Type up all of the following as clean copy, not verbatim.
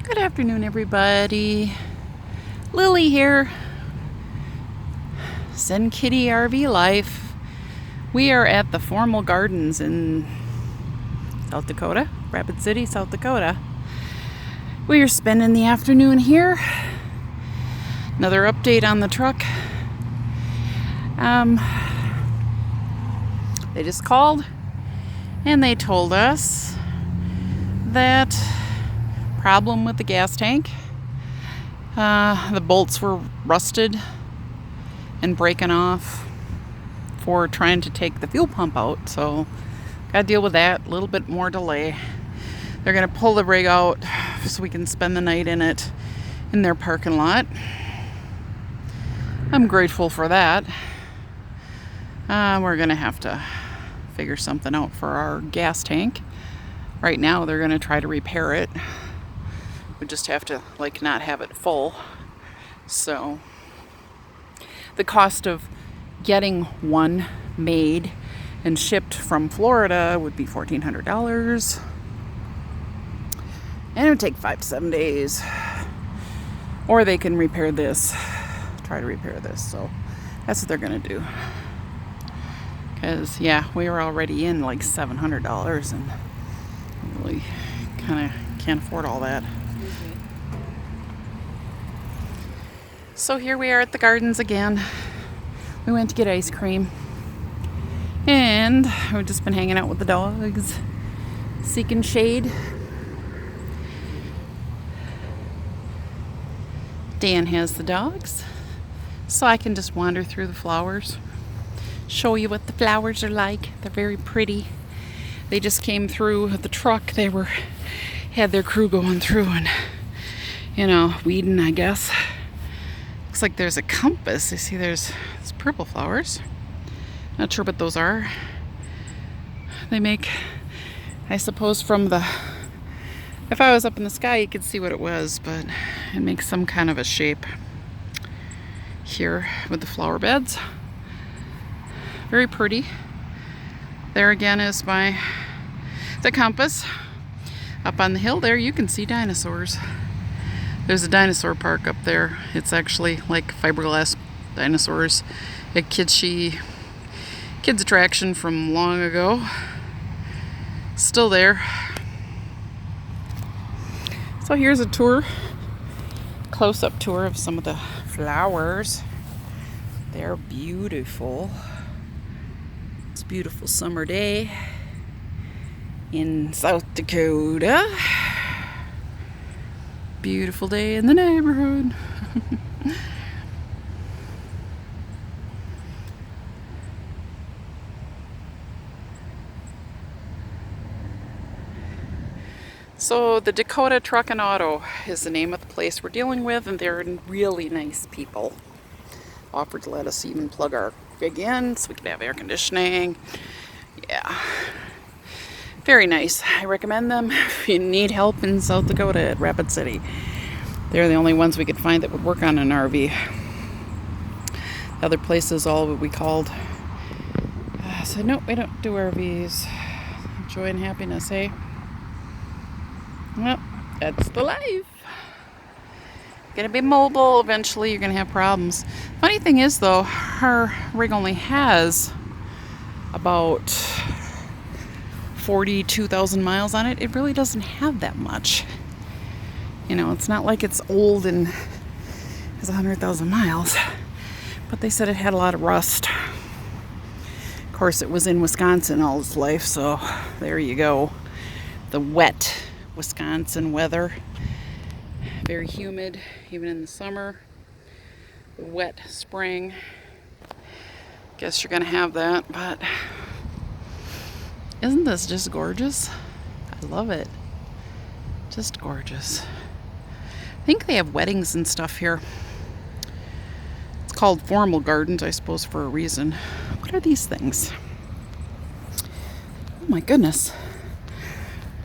Good afternoon, everybody. Lily here. Send Kitty RV Life. We are at the Formal Gardens in South Dakota, Rapid City, South Dakota. We are spending the afternoon here. Another update on the truck. They just called and they told us that problem with the gas tank. The bolts were rusted and breaking off for trying to take the fuel pump out, so gotta deal with that. A little bit more delay. They're gonna pull the rig out so we can spend the night in it in their parking lot. I'm grateful for that. We're gonna have to figure something out for our gas tank. Right now they're gonna try to repair it. We just have to not have it full. So the cost of getting one made and shipped from Florida would be $1,400. And it would take 5 to 7 days. Or they can repair this, try to repair this. So that's what they're gonna do. Because we were already in $700 and really kind of can't afford all that. So here we are at the gardens again. We went to get ice cream. And we've just been hanging out with the dogs, seeking shade. Dan has the dogs, so I can just wander through the flowers, show you what the flowers are like. They're very pretty. They just came through with the truck. They had their crew going through and, weeding, I guess. Looks like there's a compass. I see there's purple flowers. Not sure what those are. They make, I suppose, if I was up in the sky, you could see what it was, but it makes some kind of a shape here with the flower beds. Very pretty. There again is the compass. Up on the hill there, you can see dinosaurs. There's a dinosaur park up there. It's actually like fiberglass dinosaurs. A kids attraction from long ago. Still there. So here's a tour, close-up tour of some of the flowers. They're beautiful. It's a beautiful summer day in South Dakota. Beautiful day in the neighborhood. So the Dakota Truck and Auto is the name of the place we're dealing with, and they're really nice people. Offered to let us even plug our rig in so we could have air conditioning. Yeah. Very nice. I recommend them if you need help in South Dakota at Rapid City. They're the only ones we could find that would work on an RV. The other places all what we called said, nope, we don't do RVs. Joy and happiness, eh? Well, that's the life. Gonna be mobile. Eventually you're gonna have problems. Funny thing is though, our rig only has about 42,000 miles on it. It really doesn't have that much. It's not like it's old and has 100,000 miles. But they said it had a lot of rust. Of course, it was in Wisconsin all its life, so there you go. The wet Wisconsin weather. Very humid, even in the summer. Wet spring. Guess you're gonna have that, but isn't this just gorgeous? I love it. Just gorgeous. I think they have weddings and stuff here. It's called Formal Gardens, I suppose, for a reason. What are these things? Oh my goodness.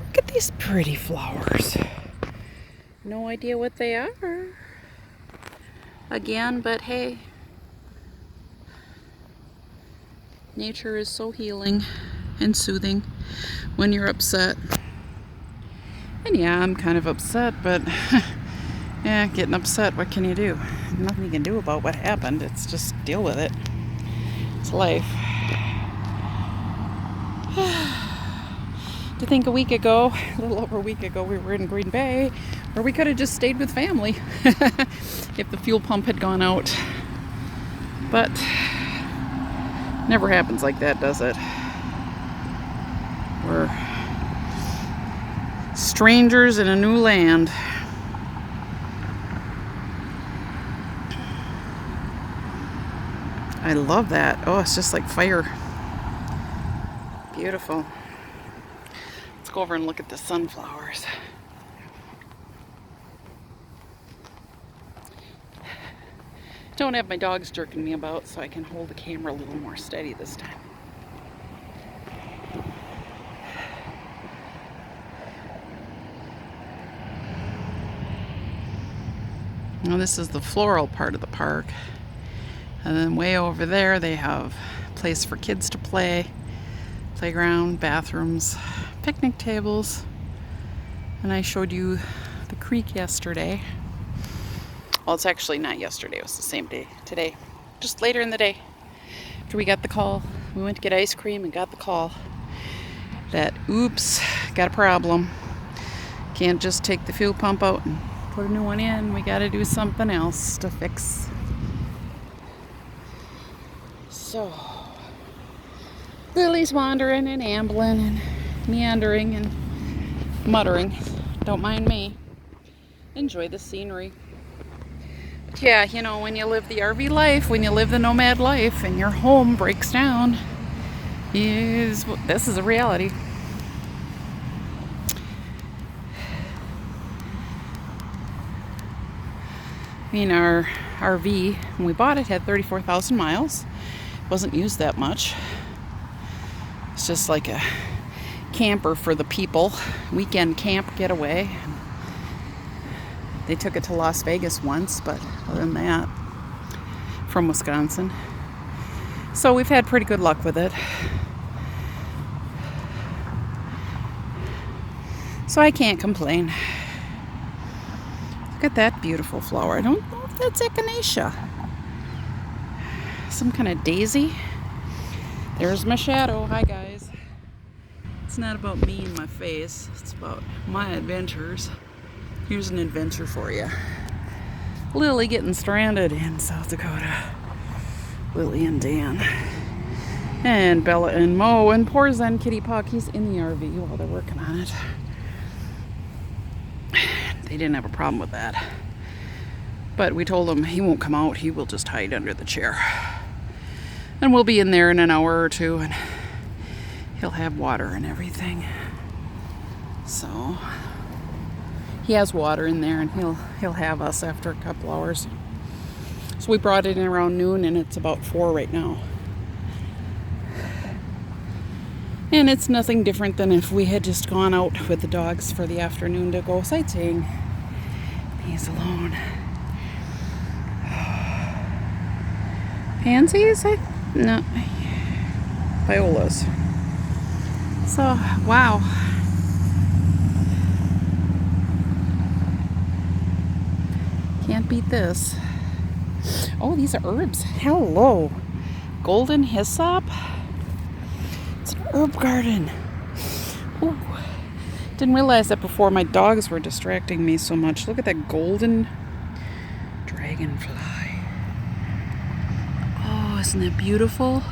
Look at these pretty flowers. No idea what they are. Again, but hey. Nature is so healing and soothing when you're upset. And yeah, I'm kind of upset, but yeah, getting upset, what can you do? Nothing you can do about what happened. It's just deal with it. It's life. To think a week ago, a little over a week ago, we were in Green Bay, or we could have just stayed with family if the fuel pump had gone out. But never happens like that, does it? We're strangers in a new land. I love that. Oh, it's just like fire. Beautiful. Let's go over and look at the sunflowers. Don't have my dogs jerking me about, so I can hold the camera a little more steady this time. Now this is the floral part of the park. And then way over there they have a place for kids to play, playground, bathrooms, picnic tables. And I showed you the creek yesterday. Well, it's actually not yesterday, it was the same day, today. Just later in the day, after we got the call. We went to get ice cream and got the call that, oops, got a problem. Can't just take the fuel pump out and put a new one in. We gotta do something else to fix. So, Lily's wandering and ambling and meandering and muttering. Don't mind me. Enjoy the scenery. But yeah, you know, when you live the RV life, when you live the nomad life and your home breaks down, this is a reality. I mean, our RV, when we bought it, had 34,000 miles. Wasn't used that much. It's just like a camper for the people. Weekend camp getaway. They took it to Las Vegas once, but other than that, from Wisconsin. So we've had pretty good luck with it. So I can't complain. Look at that beautiful flower. I don't know if that's echinacea. Some kind of daisy. There's my shadow. Hi guys. It's not about me and my face. It's about my adventures. Here's an adventure for you. Lily getting stranded in South Dakota. Lily and Dan. And Bella and Mo and poor Zen Kitty Puck. He's in the RV while they're working on it. They didn't have a problem with that. But we told him he won't come out. He will just hide under the chair. And we'll be in there in an hour or two and he'll have water and everything. So he has water in there and he'll have us after a couple hours. So we brought it in around noon and it's about 4 right now. And it's nothing different than if we had just gone out with the dogs for the afternoon to go sightseeing. He's alone. Pansies? No. Violas. So, wow. Can't beat this. Oh, these are herbs. Hello. Golden hyssop. It's an herb garden. Ooh. Didn't realize that before. My dogs were distracting me so much. Look at that golden dragonfly. Oh, isn't that beautiful?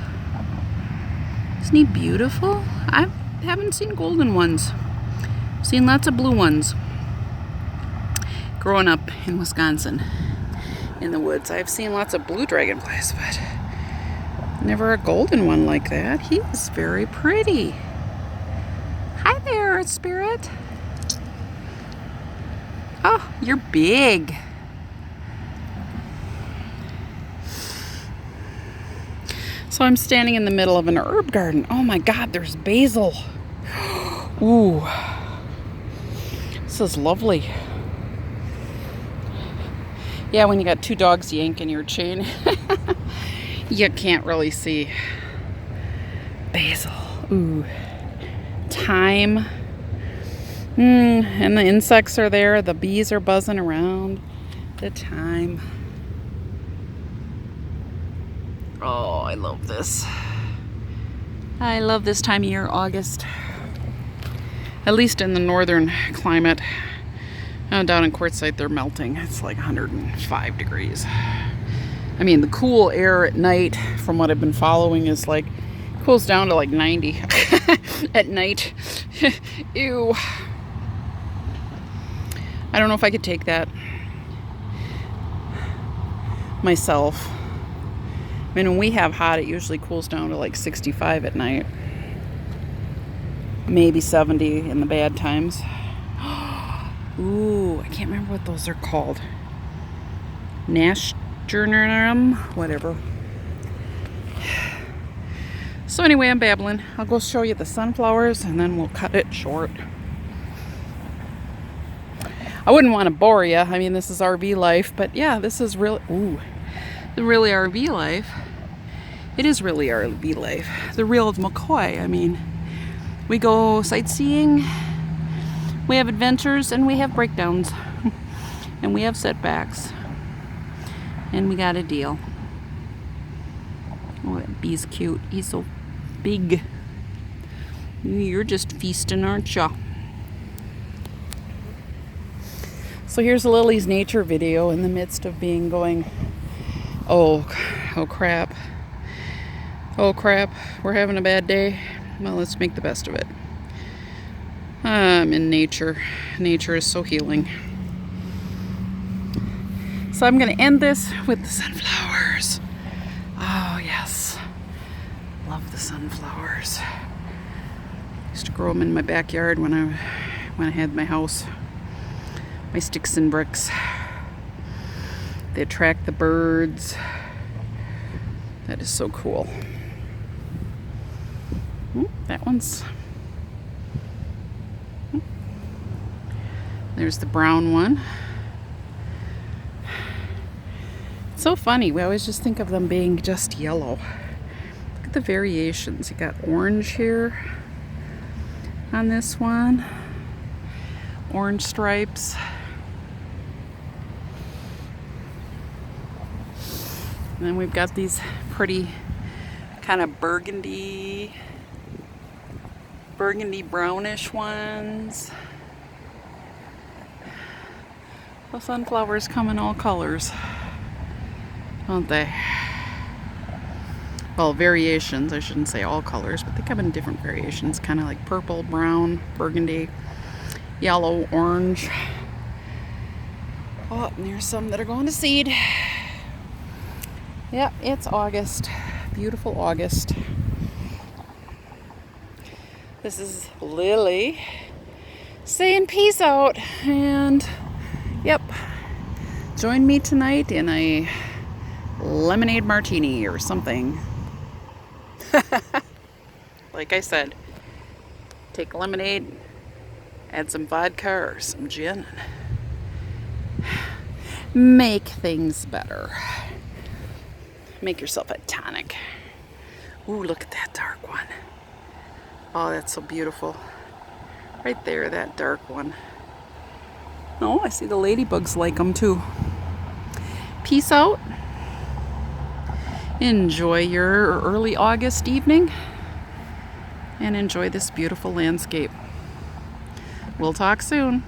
Isn't he beautiful? I haven't seen golden ones. I've seen lots of blue ones. Growing up in Wisconsin, in the woods, I've seen lots of blue dragonflies, but never a golden one like that. He is very pretty. Hi there, Spirit. Oh, you're big. So I'm standing in the middle of an herb garden. Oh my God, there's basil. Ooh, this is lovely. Yeah, when you got 2 dogs yanking your chain, you can't really see. Basil. Ooh. Thyme. And the insects are there. The bees are buzzing around the time. Oh, I love this. I love this time of year, August. At least in the northern climate. Down in Quartzsite, they're melting. It's like 105 degrees. I mean, the cool air at night, from what I've been following, is like, cools down to like 90 at night. Ew. I don't know if I could take that myself. I mean, when we have hot, it usually cools down to like 65 at night. Maybe 70 in the bad times. Ooh, I can't remember what those are called. Nasturtium, whatever. So anyway, I'm babbling. I'll go show you the sunflowers and then we'll cut it short. I wouldn't want to bore you. I mean, this is RV life, but yeah, this is really, the really RV life. It is really RV life. The real McCoy. I mean, we go sightseeing, we have adventures, and we have breakdowns, and we have setbacks, and we got a deal. Oh, that bee's cute. He's so big. You're just feasting, aren't ya? So here's Lily's nature video in the midst of being going, oh crap. Oh crap, we're having a bad day. Well, let's make the best of it. I'm in nature. Nature is so healing. So I'm going to end this with the sunflowers. Oh, yes. Love the sunflowers. Used to grow them in my backyard when I had my house. My sticks and bricks. They attract the birds. That is so cool. That one's... There's the brown one. It's so funny. We always just think of them being just yellow. Look at the variations. You got orange here on this one. Orange stripes. And then we've got these pretty kind of burgundy brownish ones. The sunflowers come in all colors, don't they? Well, variations. I shouldn't say all colors, but they come in different variations, kind of like purple, brown, burgundy, yellow, orange. Oh, and there's some that are going to seed. Yep, it's August. Beautiful August. This is Lily saying peace out, and yep, join me tonight in a lemonade martini or something. Like I said, take lemonade, add some vodka or some gin, and make things better. Make yourself a tonic. Ooh, look at that dark one. Oh, that's so beautiful. Right there, that dark one. Oh, I see the ladybugs like them too. Peace out. Enjoy your early August evening and enjoy this beautiful landscape. We'll talk soon.